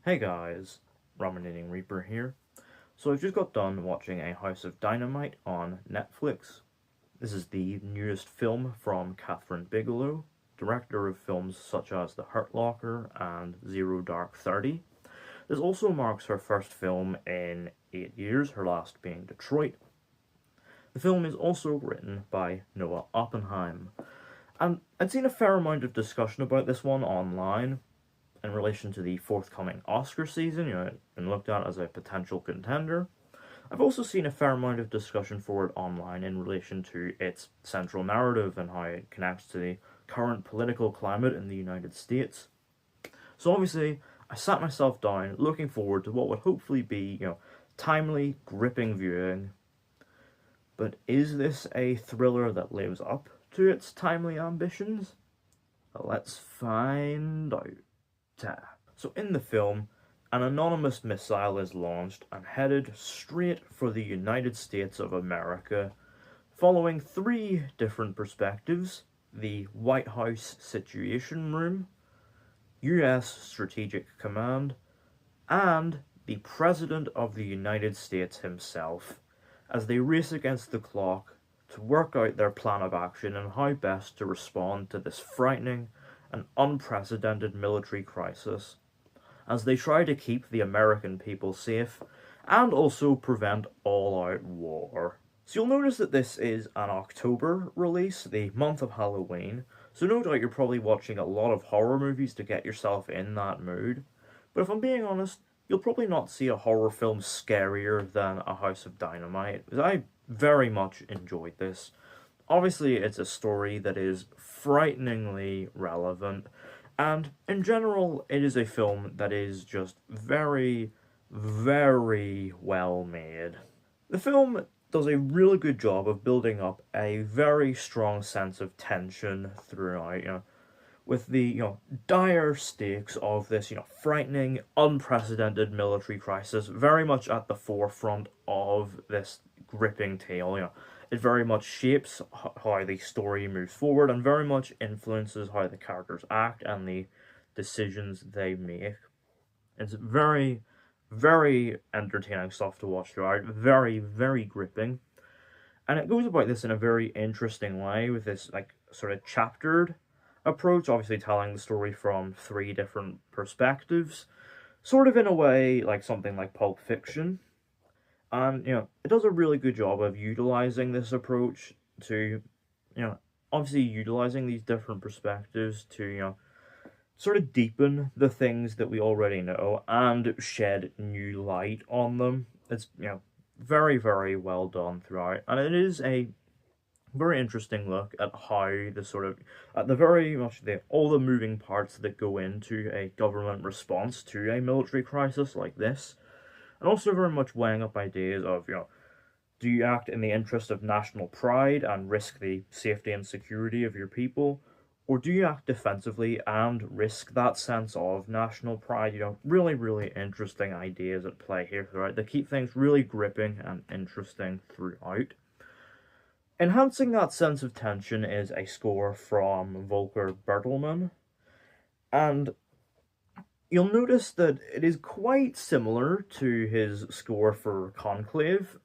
Hey guys, Ramen Eating Reaper here. So I've just got done watching A House of Dynamite on Netflix. This is the newest film from Kathryn Bigelow, director of films such as The Hurt Locker and Zero Dark 30. This also marks her first film in 8 years, her last being Detroit. The film is also written by Noah Oppenheim, and I'd seen a fair amount of discussion about this one online in relation to the forthcoming Oscar season. It's been looked at as a potential contender. I've also seen a fair amount of discussion for it online in relation to its central narrative and how it connects to the current political climate in the United States. So obviously, I sat myself down looking forward to what would hopefully be, timely, gripping viewing. But is this a thriller that lives up to its timely ambitions? Well, let's find out. So in the film, an anonymous missile is launched and headed straight for the United States of America, following 3 different perspectives: the White House Situation Room, US Strategic Command, and the President of the United States himself, as they race against the clock to work out their plan of action and how best to respond to this frightening and unprecedented military crisis, as they try to keep the American people safe and also prevent all-out war. So you'll notice that this is an October release, the month of Halloween, so no doubt you're probably watching a lot of horror movies to get yourself in that mood. But if I'm being honest, you'll probably not see a horror film scarier than A House of Dynamite, because I very much enjoyed this. Obviously, it's a story that is frighteningly relevant, and in general, it is a film that is just very, very well made. The film does a really good job of building up a very strong sense of tension throughout, with the, dire stakes of this, frightening, unprecedented military crisis very much at the forefront of this gripping tale. It very much shapes how the story moves forward and very much influences how the characters act and the decisions they make. It's very, very entertaining stuff to watch throughout, very, very gripping. And it goes about this in a very interesting way with this, sort of chaptered approach, obviously telling the story from 3 different perspectives, sort of in a way like something like Pulp Fiction. And, it does a really good job of utilizing this approach to, obviously utilizing these different perspectives to, sort of deepen the things that we already know and shed new light on them. It's, very, very well done throughout. And it is a very interesting look at how the sort of, at the very much all the moving parts that go into a government response to a military crisis like this. And also very much weighing up ideas of, do you act in the interest of national pride and risk the safety and security of your people? Or do you act defensively and risk that sense of national pride? Really, really interesting ideas at play here throughout. They keep things really gripping and interesting throughout. Enhancing that sense of tension is a score from Volker Bertelmann. And you'll notice that it is quite similar to his score for Conclave.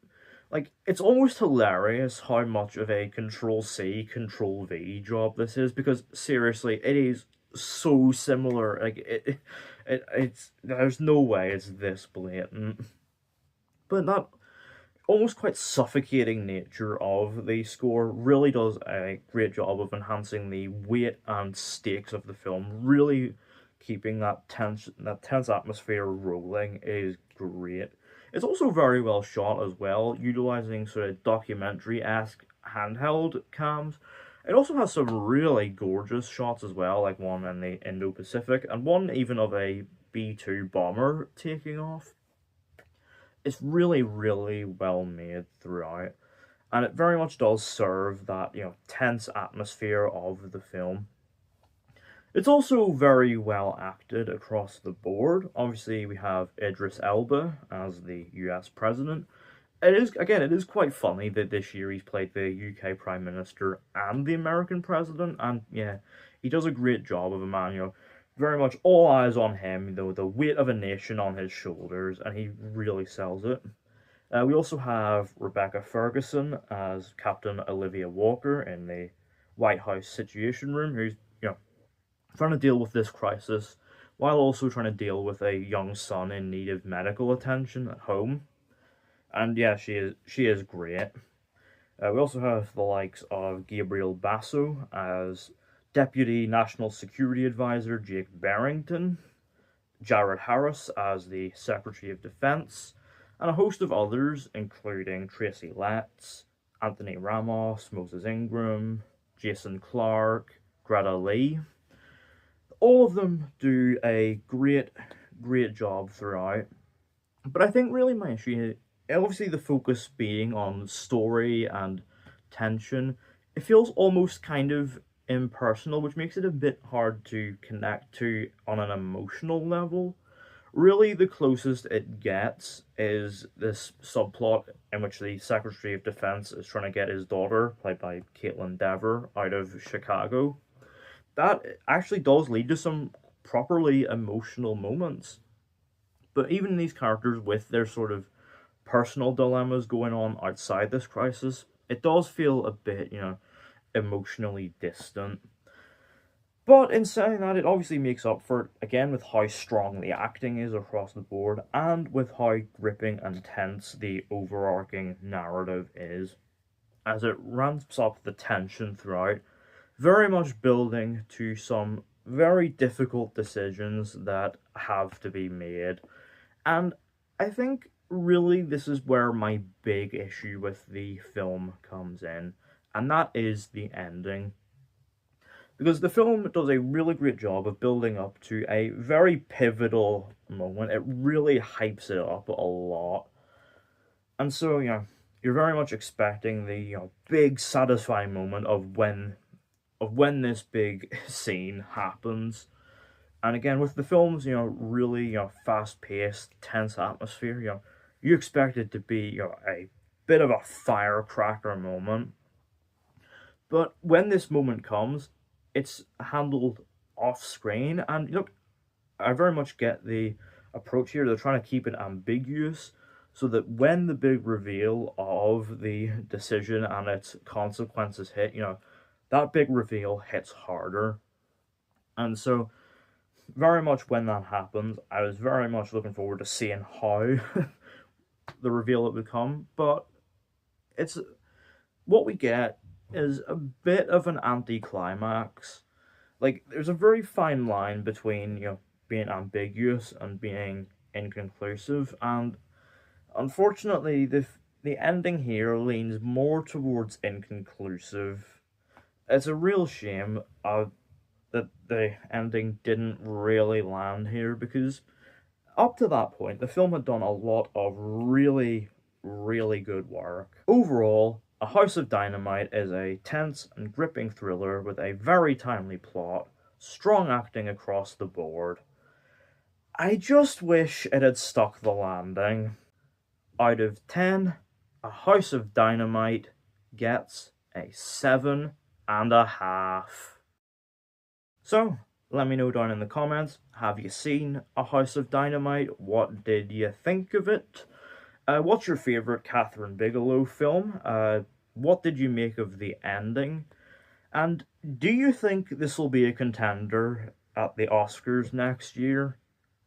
It's almost hilarious how much of a Control-C, Control-V job this is, because seriously, it is so similar. It's there's no way it's this blatant. But that almost quite suffocating nature of the score really does a great job of enhancing the weight and stakes of the film, really keeping that tense atmosphere rolling is great. It's also very well shot as well, utilizing sort of documentary-esque handheld cams. It also has some really gorgeous shots as well, like one in the Indo-Pacific, and one even of a B-2 bomber taking off. It's really, really well made throughout, and it very much does serve that, tense atmosphere of the film. It's also very well acted across the board. Obviously, we have Idris Elba as the US president, it is quite funny that this year he's played the UK Prime Minister and the American President, and yeah, he does a great job of a man, very much all eyes on him, though the weight of a nation on his shoulders, and he really sells it. We also have Rebecca Ferguson as Captain Olivia Walker in the White House Situation Room, who's trying to deal with this crisis while also trying to deal with a young son in need of medical attention at home. And yeah, she is great. We also have the likes of Gabriel Basso as Deputy National Security Advisor Jake Barrington, Jared Harris as the Secretary of Defense, and a host of others, including Tracy Letts, Anthony Ramos, Moses Ingram, Jason Clark, Greta Lee. All of them do a great job throughout. But I think really my issue, obviously the focus being on story and tension, it feels almost kind of impersonal, which makes it a bit hard to connect to on an emotional level. Really, the closest it gets is this subplot in which the Secretary of Defense is trying to get his daughter, played by Caitlin Dever, out of Chicago. That actually does lead to some properly emotional moments. But even these characters, with their sort of personal dilemmas going on outside this crisis, it does feel a bit, emotionally distant. But in saying that, it obviously makes up for it, again, with how strong the acting is across the board, and with how gripping and tense the overarching narrative is, as it ramps up the tension throughout, very much building to some very difficult decisions that have to be made. And I think really this is where my big issue with the film comes in, and that is the ending. Because the film does a really great job of building up to a very pivotal moment. It really hypes it up a lot. And so, you're very much expecting the big satisfying moment of when this big scene happens. And again, with the film's, really, fast-paced, tense atmosphere, you expect it to be, a bit of a firecracker moment. But when this moment comes, it's handled off-screen, and look, I very much get the approach here. They're trying to keep it ambiguous, so that when the big reveal of the decision and its consequences hit, that big reveal hits harder. And so, very much when that happens, I was very much looking forward to seeing how the reveal would come, but it's what we get is a bit of an anticlimax. Like, there's a very fine line between, being ambiguous and being inconclusive, and unfortunately, the ending here leans more towards inconclusive. It's a real shame that the ending didn't really land here, because up to that point, the film had done a lot of really, really good work. Overall, A House of Dynamite is a tense and gripping thriller with a very timely plot, strong acting across the board. I just wish it had stuck the landing. Out of 10, A House of Dynamite gets a 7.5. So, let me know down in the comments, have you seen A House of Dynamite? What did you think of it? What's your favourite Kathryn Bigelow film? What did you make of the ending? And do you think this will be a contender at the Oscars next year?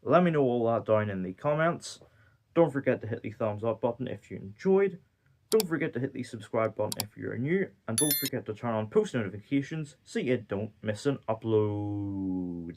Let me know all that down in the comments. Don't forget to hit the thumbs up button if you enjoyed. Don't forget to hit the subscribe button if you're new. And don't forget to turn on post notifications so you don't miss an upload.